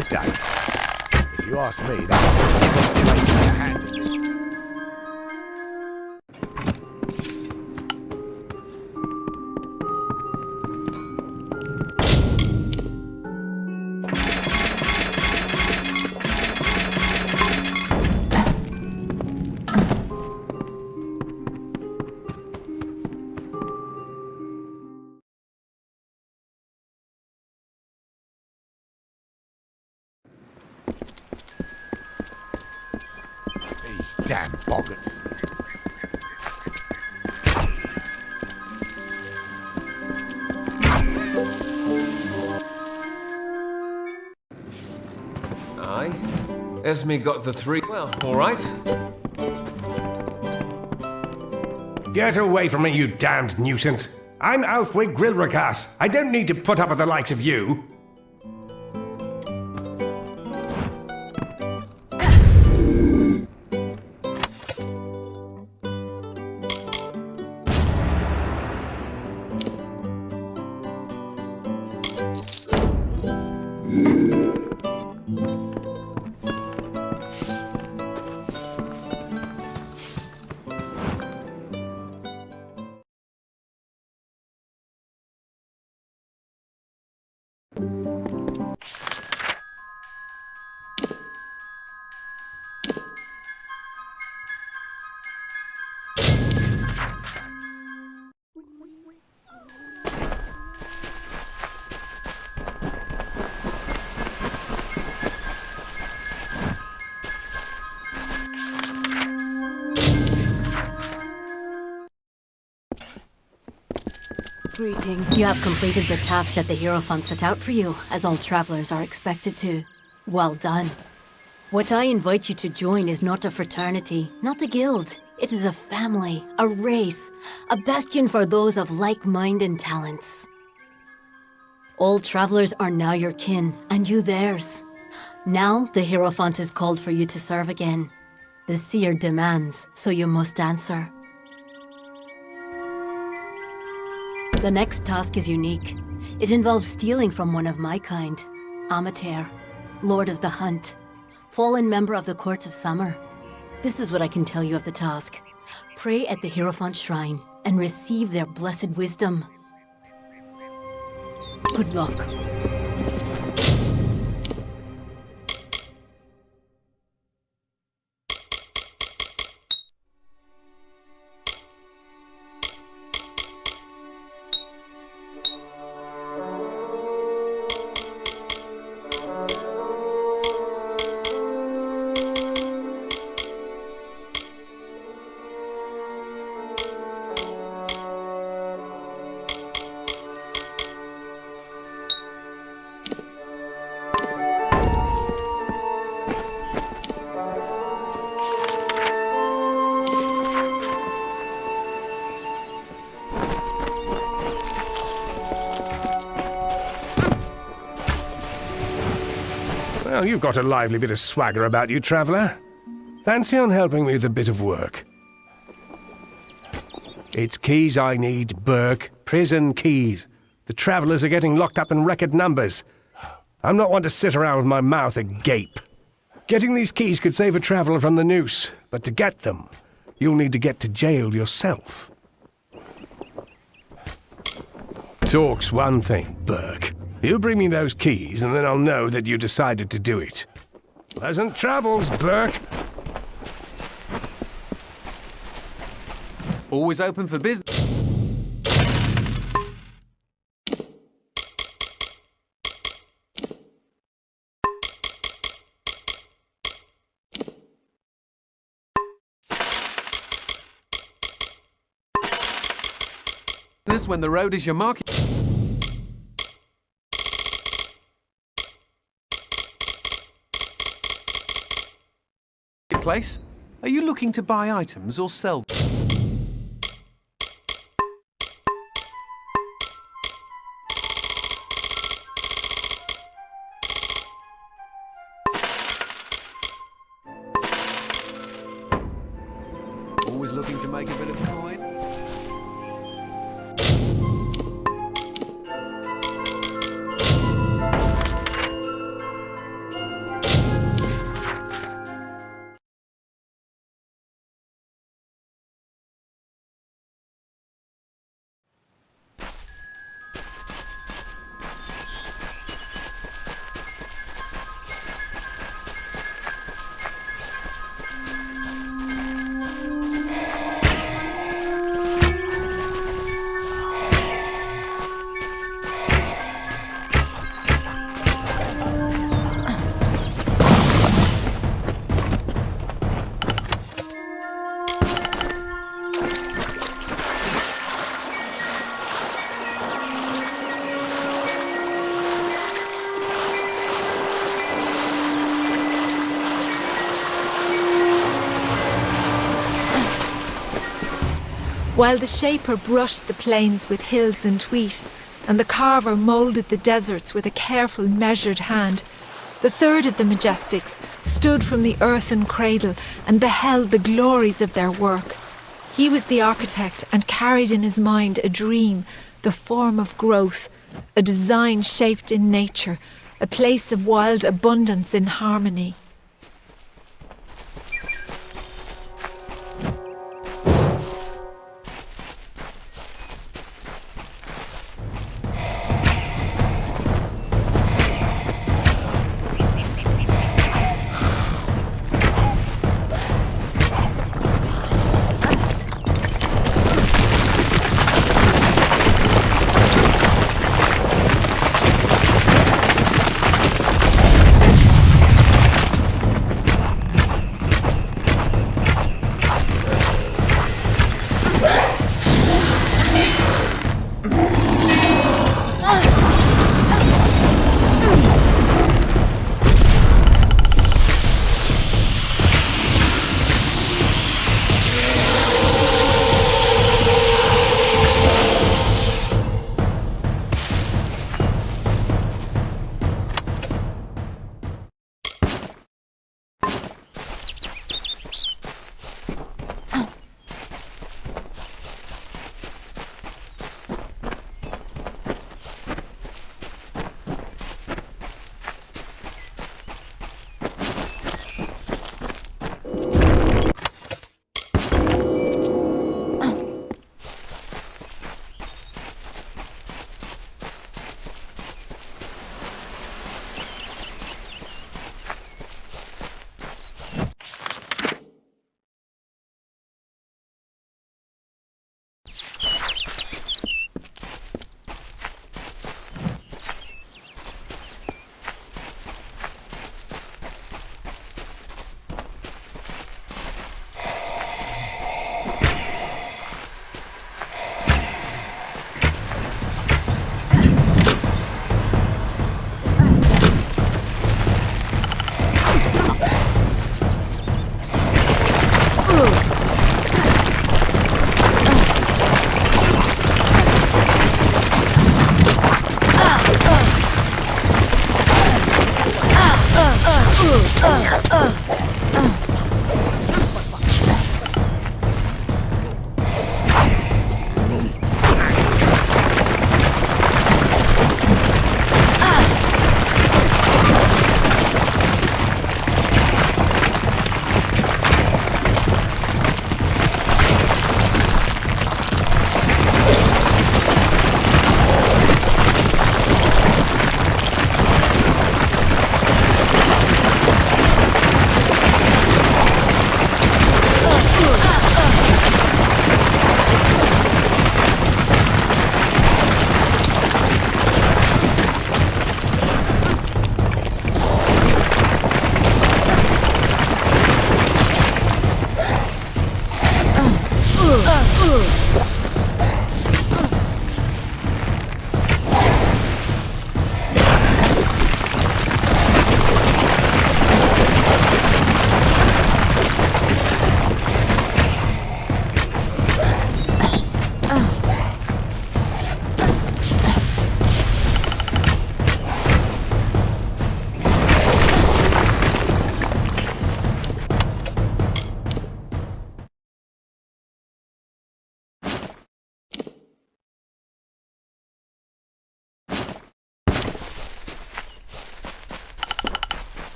good day. If you ask me, that's the way to handle it. These damn boggarts. Aye. Esme got the 3. Well, all right. Get away from me, you damned nuisance. I'm Alfwig Grillrakas. I don't need to put up with the likes of you. Greeting. You have completed the task that the Hierophant set out for you, as all travelers are expected to. Well done. What I invite you to join is not a fraternity, not a guild. It is a family, a race, a bastion for those of like mind and talents. All travelers are now your kin, and you theirs. Now, the Hierophant is called for you to serve again. The seer demands, so you must answer. The next task is unique. It involves stealing from one of my kind, Amalur, Lord of the Hunt, fallen member of the Courts of Summer. This is what I can tell you of the task. Pray at the Hierophant Shrine and receive their blessed wisdom. Good luck. Well, you've got a lively bit of swagger about you, traveller. Fancy on helping me with a bit of work? It's keys I need, Burke. Prison keys. The travellers are getting locked up in record numbers. I'm not one to sit around with my mouth agape. Getting these keys could save a traveller from the noose, but to get them, you'll need to get to jail yourself. Talk's one thing, Burke. You bring me those keys, and then I'll know that you decided to do it. Pleasant travels, Burke. Always open for business. This when the road is your market. Place? Are you looking to buy items or sell? Always looking to make a bit of coin? while the shaper brushed the plains with hills and wheat, and the carver moulded the deserts with a careful, measured hand, the third of the Majestics stood from the earthen cradle and beheld the glories of their work. He was the architect and carried in his mind a dream, the form of growth, a design shaped in nature, a place of wild abundance in harmony.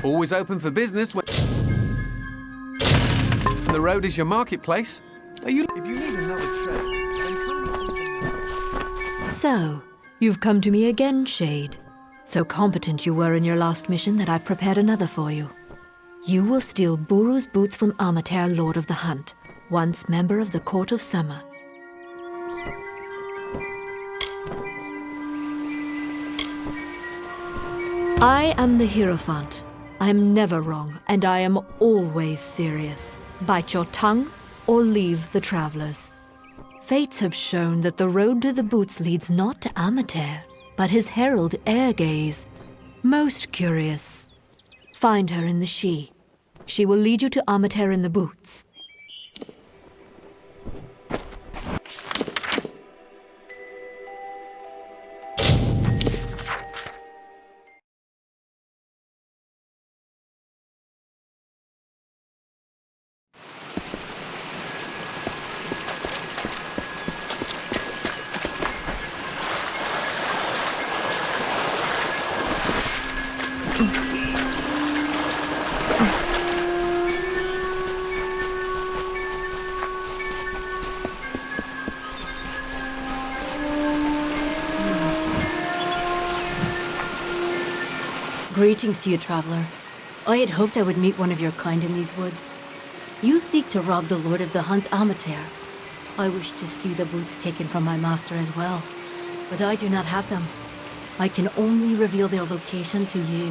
Always open for business when the road is your marketplace. Are you? If you need another trade, then come. So, you've come to me again, Shade. So competent you were in your last mission that I've prepared another for you. You will steal Buru's boots from Amater, Lord of the Hunt, once member of the Court of Summer. I am the Hierophant. I am never wrong, and I am always serious. Bite your tongue, or leave the travelers. Fates have shown that the road to the boots leads not to Amater, but his herald Airgaze. Most curious. Find her in the She. She will lead you to Amater in the boots. Greetings to you, traveler. I had hoped I would meet one of your kind in these woods. You seek to rob the Lord of the Hunt, Amater. I wish to see the boots taken from my master as well, but I do not have them. I can only reveal their location to you.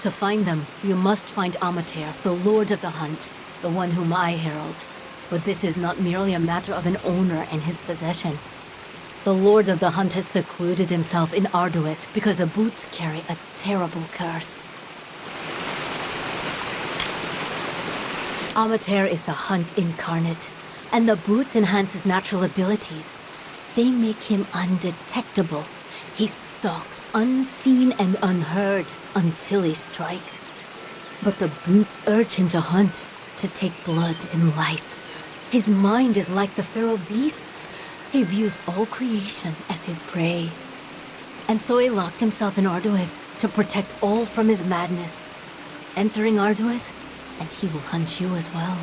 To find them, you must find Amater, the Lord of the Hunt, the one whom I herald. But this is not merely a matter of an owner and his possession. The Lord of the Hunt has secluded himself in Arduith because the boots carry a terrible curse. Amater is the Hunt incarnate, and the boots enhance his natural abilities. They make him undetectable. He stalks unseen and unheard until he strikes. But the brutes urge him to hunt, to take blood and life. His mind is like the feral beasts. He views all creation as his prey. And so he locked himself in Arduith to protect all from his madness. Entering Arduith, and he will hunt you as well.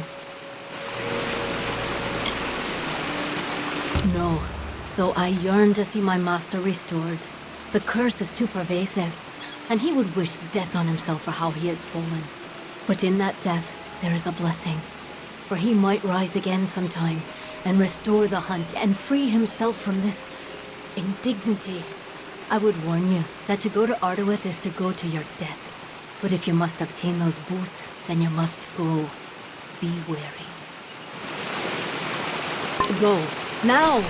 No, though I yearn to see my master restored. The curse is too pervasive, and he would wish death on himself for how he has fallen. But in that death, there is a blessing. For he might rise again sometime, and restore the hunt, and free himself from this indignity. I would warn you that to go to Arduith is to go to your death. But if you must obtain those boots, then you must go. Be wary. Go, now!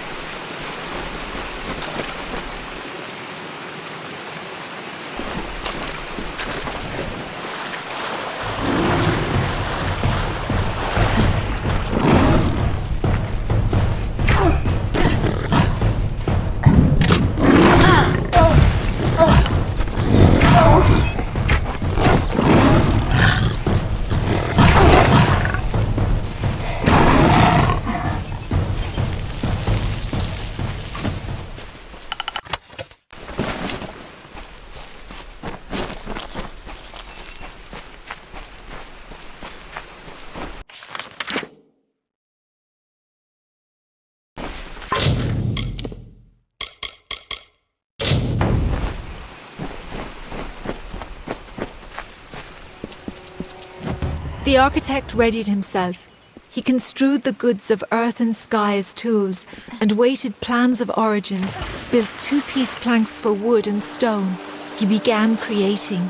The architect readied himself. He construed the goods of earth and sky as tools, and weighted plans of origins, built two-piece planks for wood and stone. He began creating.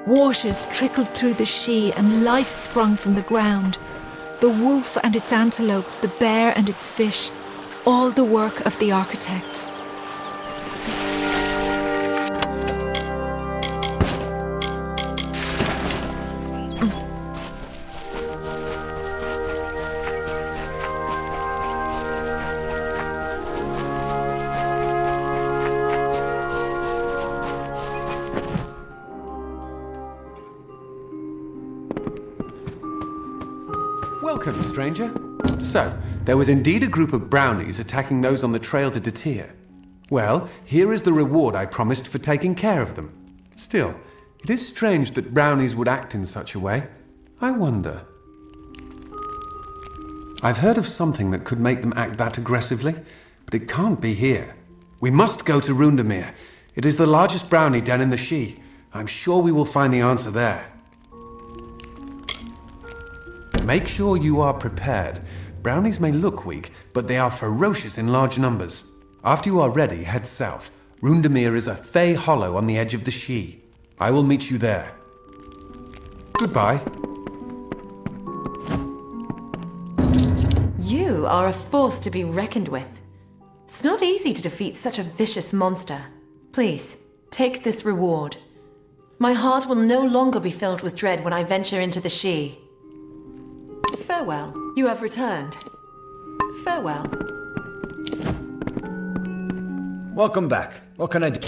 Waters trickled through the Shee, and life sprung from the ground. The wolf and its antelope, the bear and its fish, all the work of the architect. Welcome, stranger. So, there was indeed a group of brownies attacking those on the trail to Datir. Well, here is the reward I promised for taking care of them. Still, it is strange that brownies would act in such a way. I wonder. I've heard of something that could make them act that aggressively, but it can't be here. We must go to Rundamir. It is the largest brownie den in the Shee. I'm sure we will find the answer there. Make sure you are prepared. Brownies may look weak, but they are ferocious in large numbers. After you are ready, head south. Rundamir is a Fey hollow on the edge of the Shee. I will meet you there. Goodbye. You are a force to be reckoned with. It's not easy to defeat such a vicious monster. Please, take this reward. My heart will no longer be filled with dread when I venture into the Shee. Farewell. You have returned. Farewell. Welcome back. What can I do?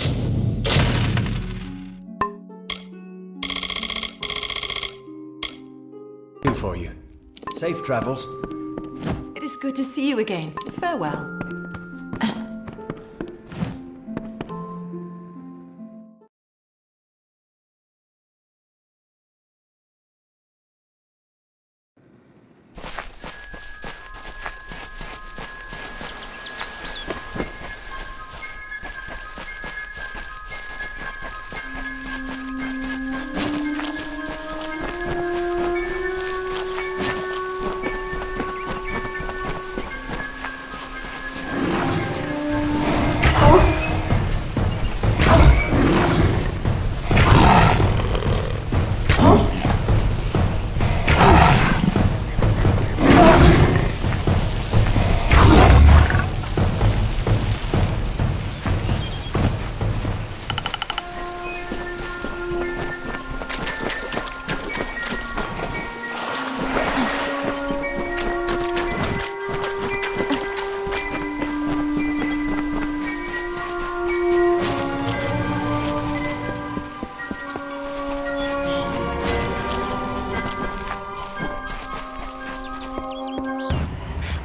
For you. Safe travels. It is good to see you again. Farewell.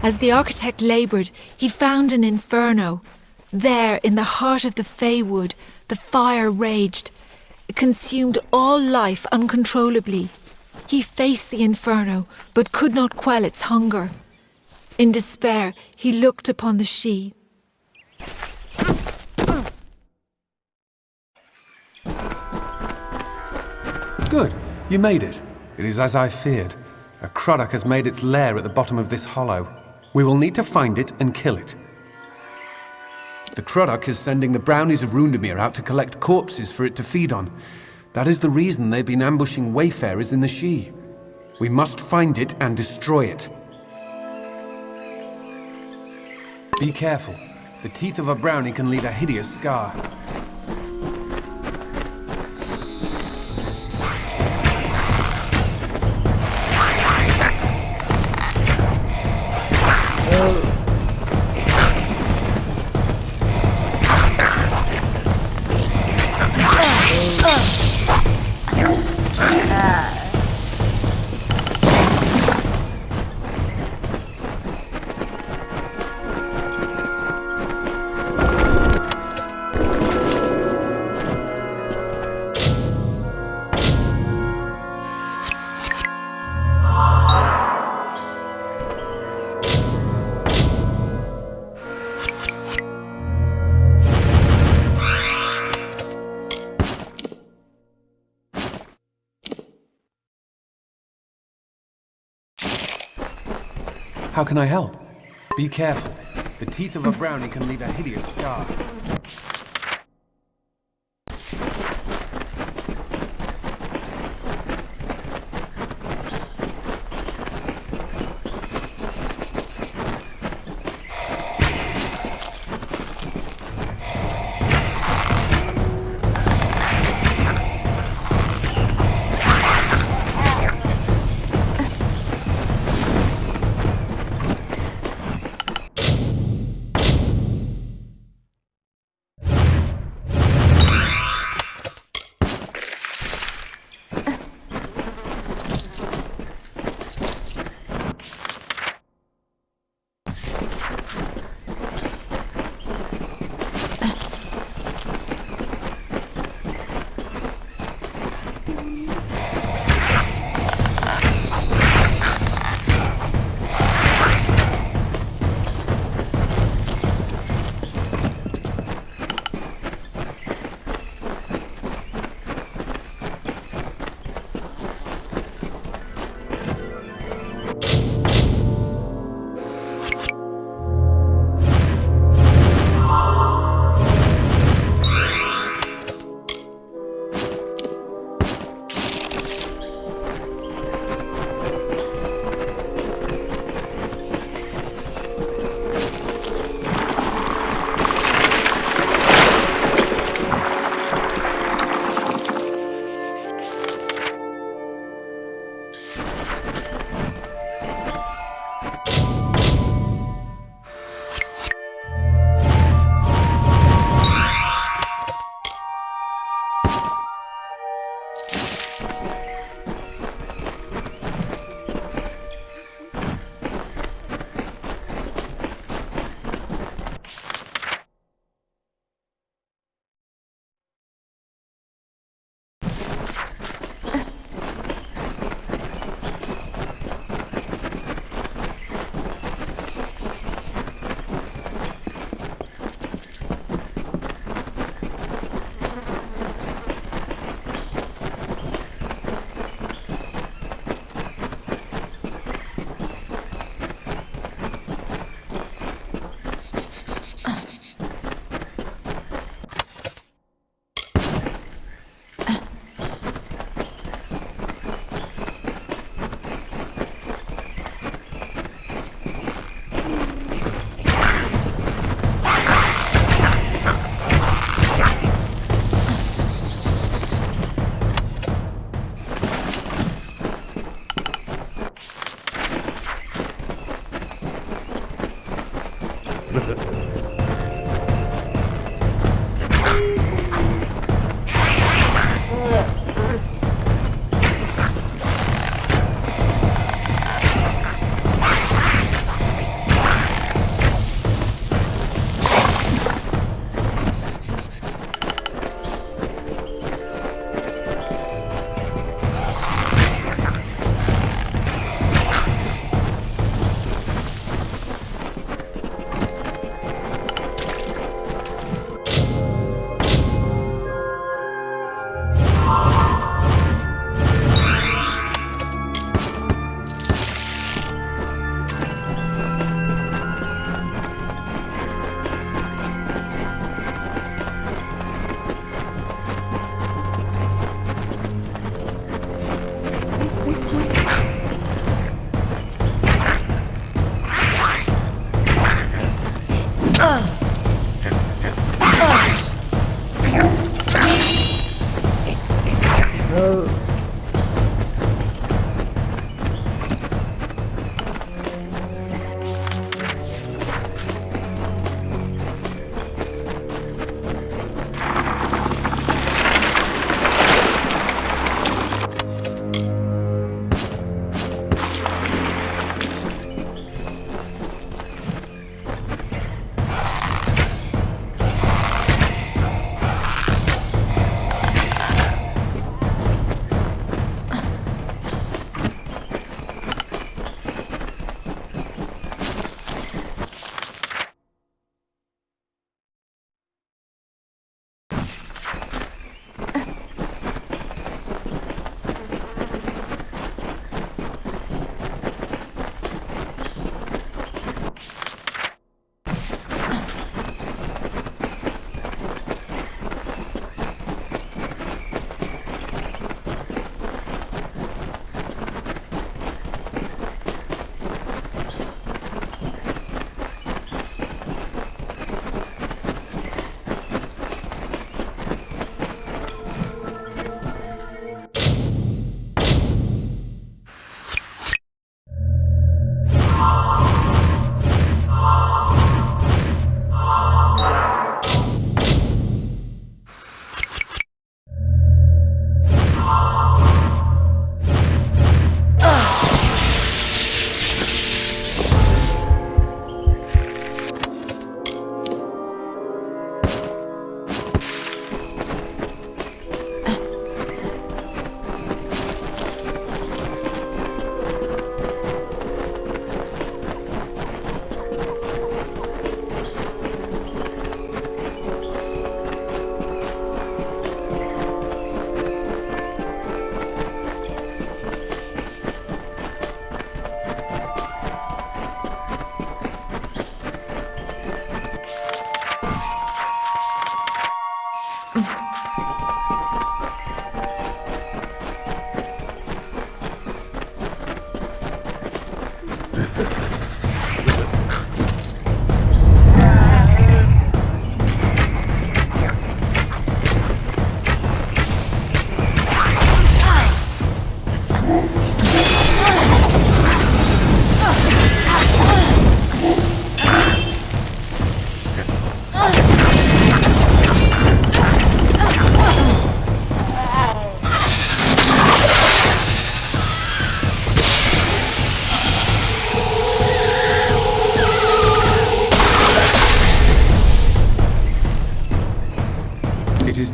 As the architect laboured, he found an inferno. There, in the heart of the Feywood, the fire raged. It consumed all life uncontrollably. He faced the inferno, but could not quell its hunger. In despair, he looked upon the Sidhe. Good. You made it. It is as I feared. A Croddock has made its lair at the bottom of this hollow. We will need to find it and kill it. The Croddock is sending the brownies of Rundemir out to collect corpses for it to feed on. That is the reason they've been ambushing wayfarers in the Sidhe. We must find it and destroy it. Be careful. The teeth of a brownie can leave a hideous scar. How can I help? Be careful. The teeth of a brownie can leave a hideous scar.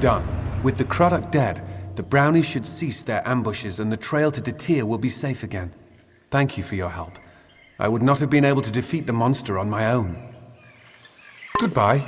done. With the Croddock dead, the brownies should cease their ambushes and the trail to Detir will be safe again. Thank you for your help. I would not have been able to defeat the monster on my own. Goodbye.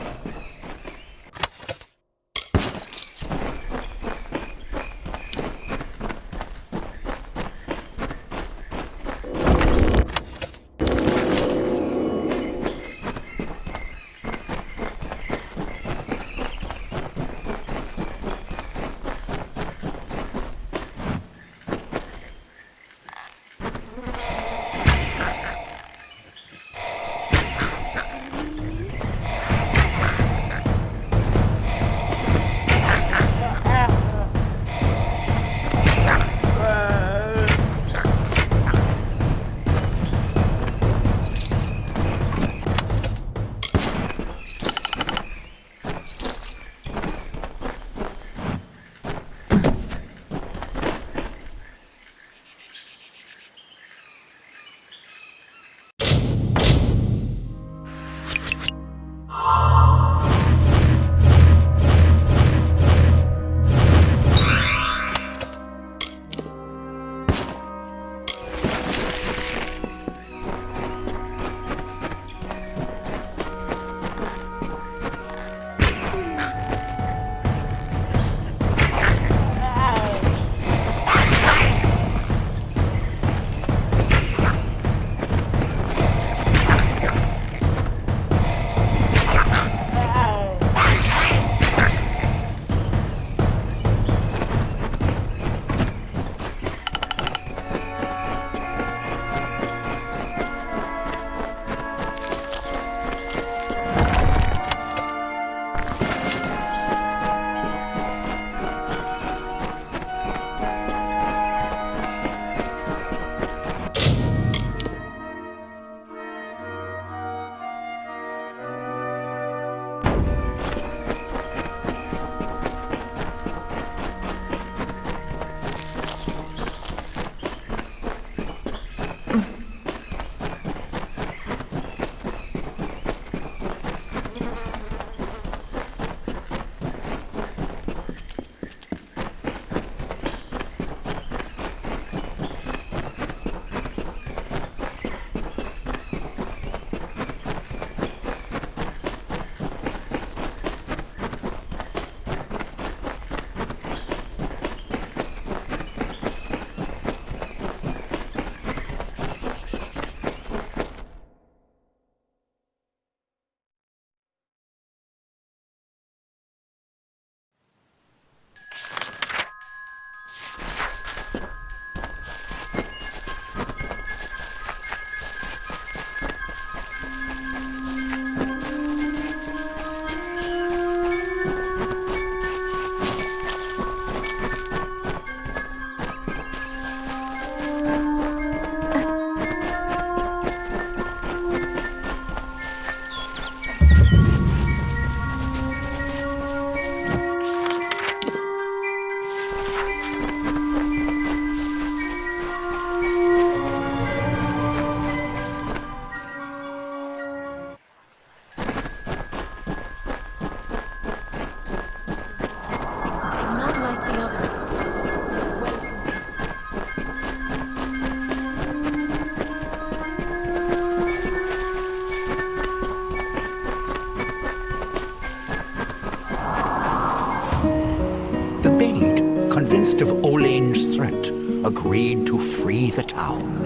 convinced of Olane's threat, agreed to free the town.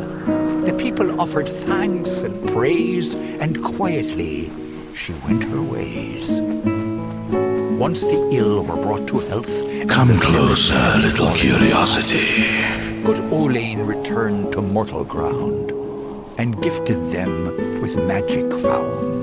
The people offered thanks and praise, and quietly she went her ways. Once the ill were brought to health... Come closer, little curiosity. Good Olane returned to mortal ground, and gifted them with magic found.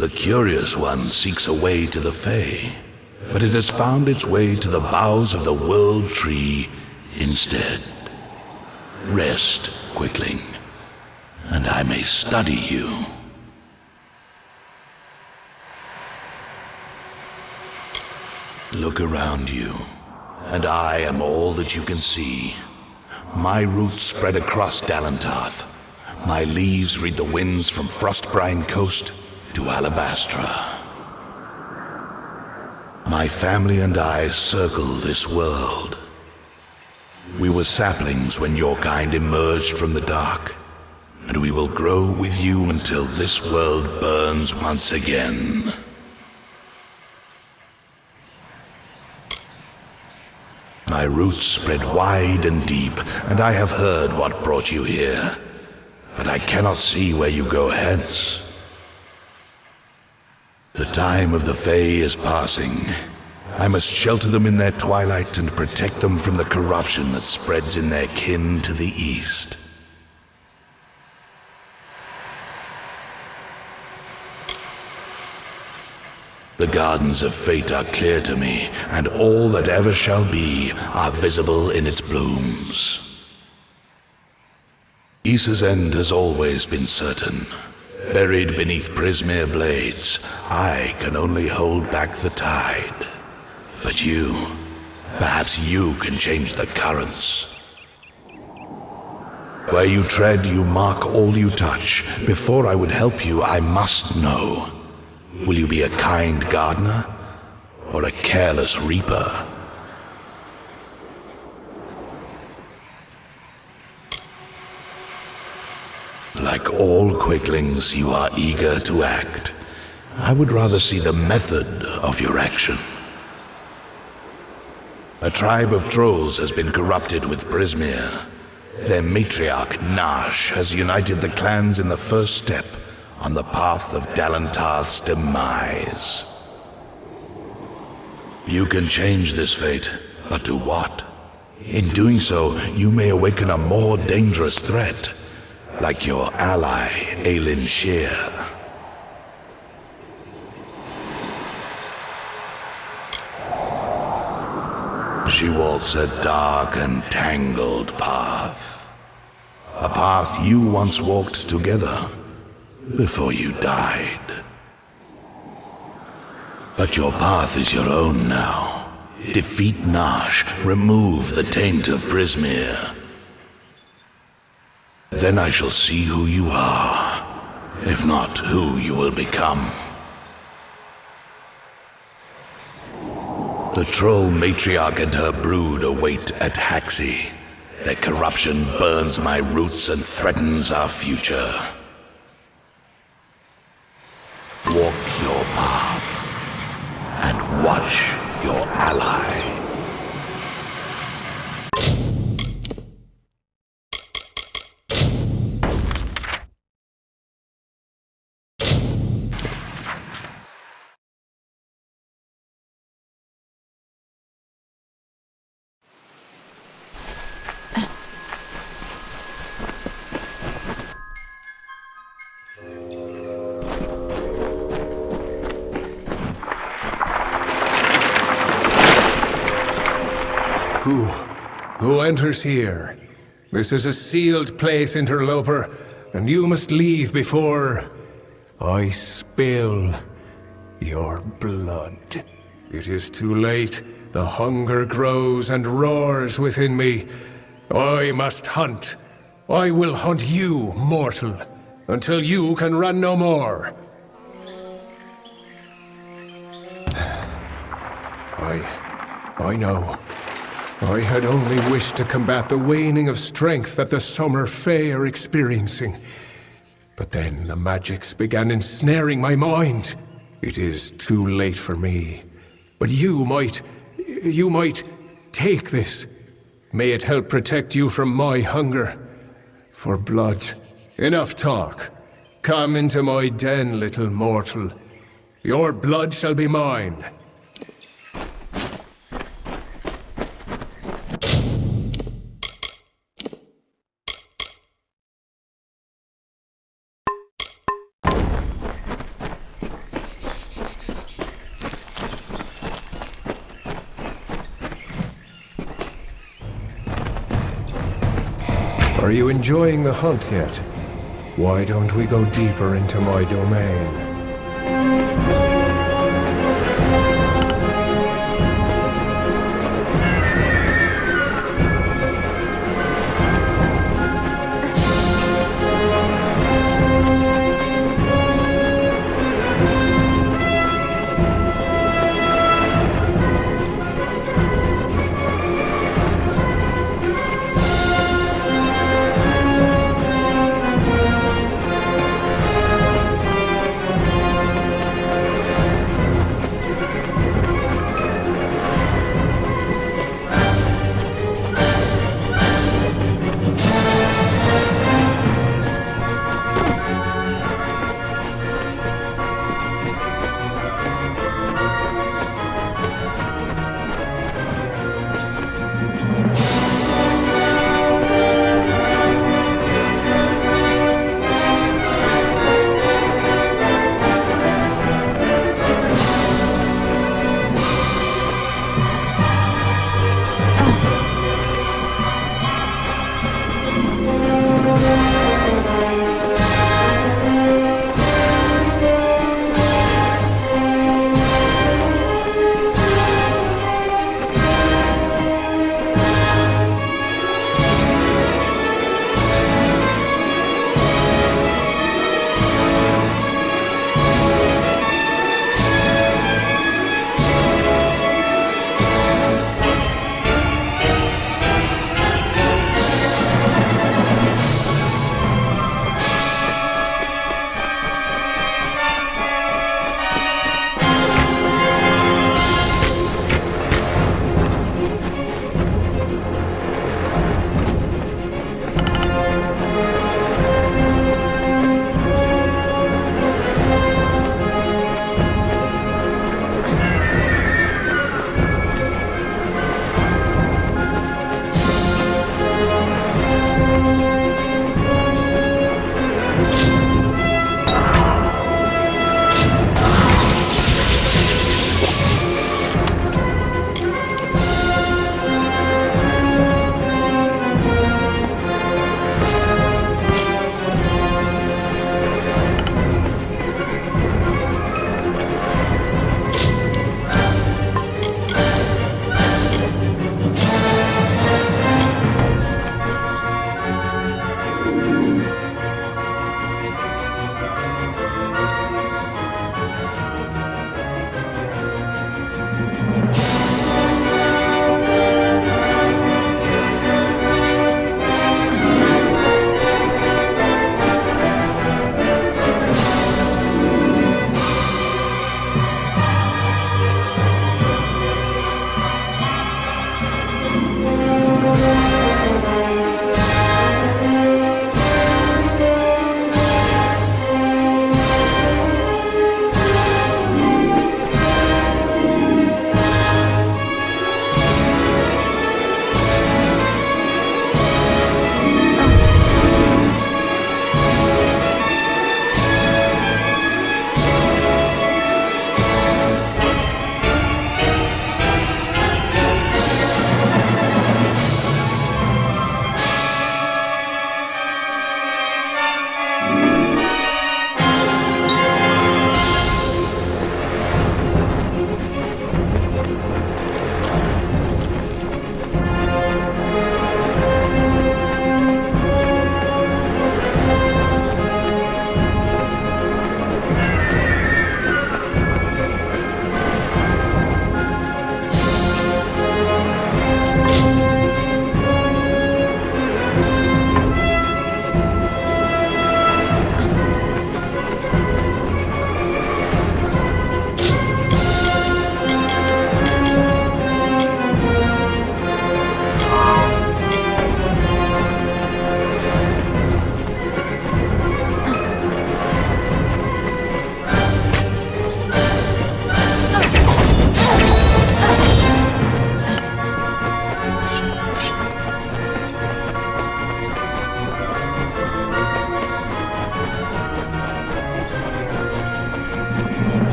The curious one seeks a way to the Fae, but it has found its way to the boughs of the World Tree instead. Rest, Quickling, and I may study you. Look around you, and I am all that you can see. My roots spread across Dalantarth. My leaves read the winds from Frostbrine Coast to Alabastra. My family and I circle this world. We were saplings when your kind emerged from the dark, and we will grow with you until this world burns once again. My roots spread wide and deep, and I have heard what brought you here, but I cannot see where you go hence. The time of the Fae is passing. I must shelter them in their twilight and protect them from the corruption that spreads in their kin to the east. The gardens of fate are clear to me, and all that ever shall be are visible in its blooms. Issa's end has always been certain. Buried beneath Prismere blades, I can only hold back the tide. But you, perhaps you can change the currents. Where you tread, you mark all you touch. Before I would help you, I must know. Will you be a kind gardener or a careless reaper? Like all quicklings, you are eager to act. I would rather see the method of your action. A tribe of trolls has been corrupted with Prismere. Their matriarch, Nash, has united the clans in the first step on the path of Dalantarth's demise. You can change this fate, but to what? In doing so, you may awaken a more dangerous threat, like your ally, Aelin Shear. She walks a dark and tangled path. A path you once walked together before you died. But your path is your own now. Defeat Nash, remove the taint of Prismere. Then I shall see who you are, if not who you will become. The troll matriarch and her brood await at Haxi. Their corruption burns my roots and threatens our future. Walk your path and watch your ally. Who enters here? This is a sealed place, interloper, and you must leave before I spill your blood. It is too late. The hunger grows and roars within me. I must hunt. I will hunt you, mortal, until you can run no more. I know. I had only wished to combat the waning of strength that the summer Fae are experiencing. But then the magics began ensnaring my mind. It is too late for me. But you might take this. May it help protect you from my hunger for blood. Enough talk. Come into my den, little mortal. Your blood shall be mine. Are you enjoying the hunt yet? Why don't we go deeper into my domain?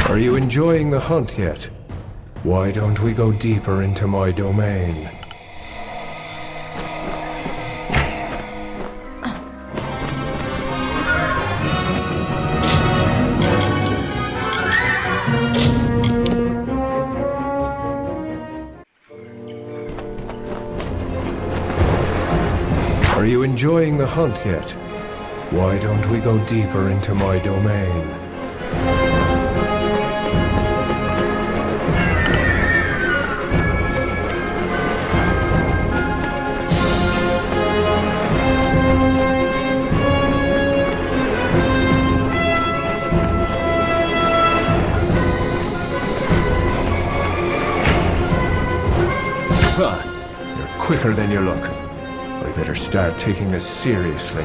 Are you enjoying the hunt yet? Why don't we go deeper into my domain? Are you enjoying the hunt yet? Why don't we go deeper into my domain? You're quicker than you look. We better start taking this seriously.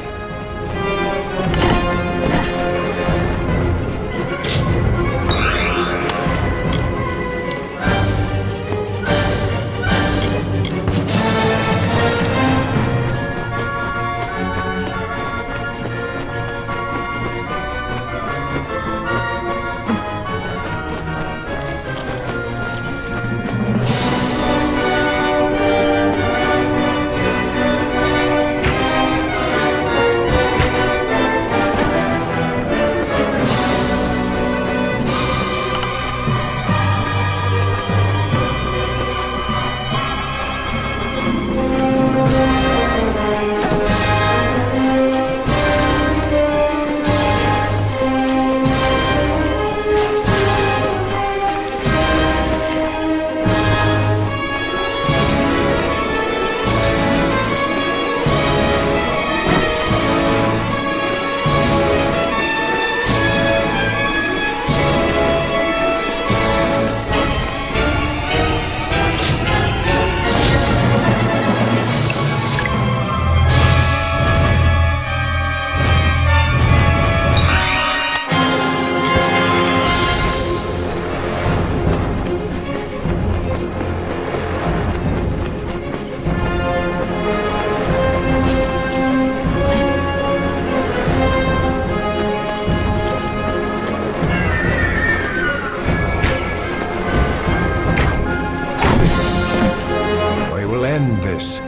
This.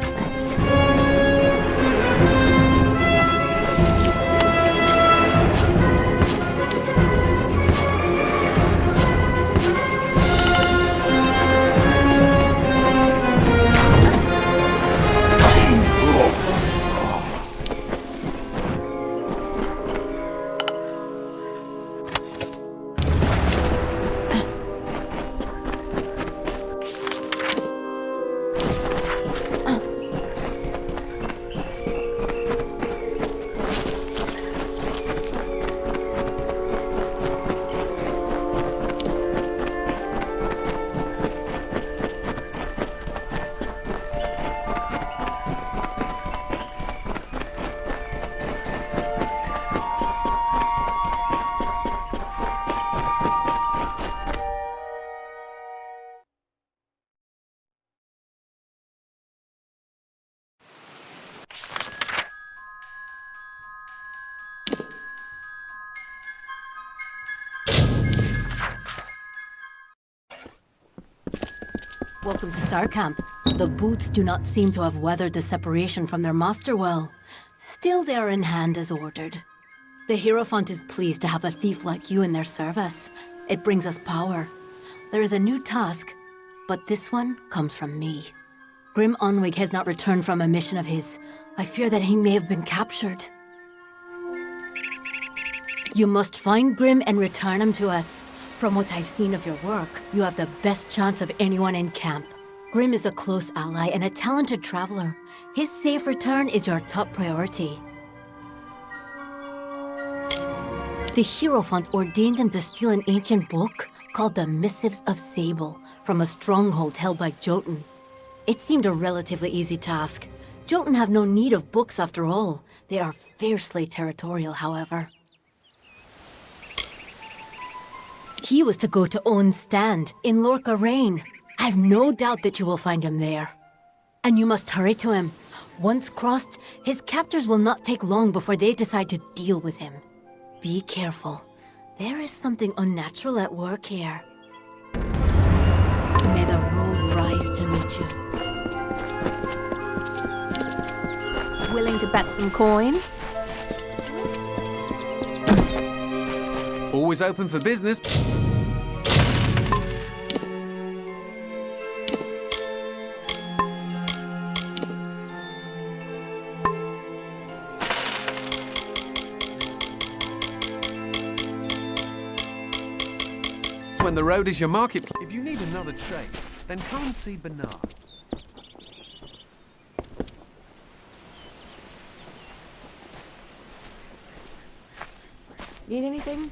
Welcome to Star Camp. The boots do not seem to have weathered the separation from their master well. Still, they are in hand as ordered. The Hierophant is pleased to have a thief like you in their service. It brings us power. There is a new task, but this one comes from me. Grim Onwig has not returned from a mission of his. I fear that he may have been captured. You must find Grim and return him to us. From what I've seen of your work, you have the best chance of anyone in camp. Grim is a close ally and a talented traveler. His safe return is your top priority. The Hierophant ordained him to steal an ancient book called the Missives of Sable from a stronghold held by Jotun. It seemed a relatively easy task. Jotun have no need of books after all. They are fiercely territorial, however. He was to go to Owen's stand in Lorca Rain. I've no doubt that you will find him there. And you must hurry to him. Once crossed, his captors will not take long before they decide to deal with him. Be careful. There is something unnatural at work here. May the road rise to meet you. Willing to bet some coin? Always open for business. When the road is your marketplace. If you need another trade, then come and see Bernard. Need anything?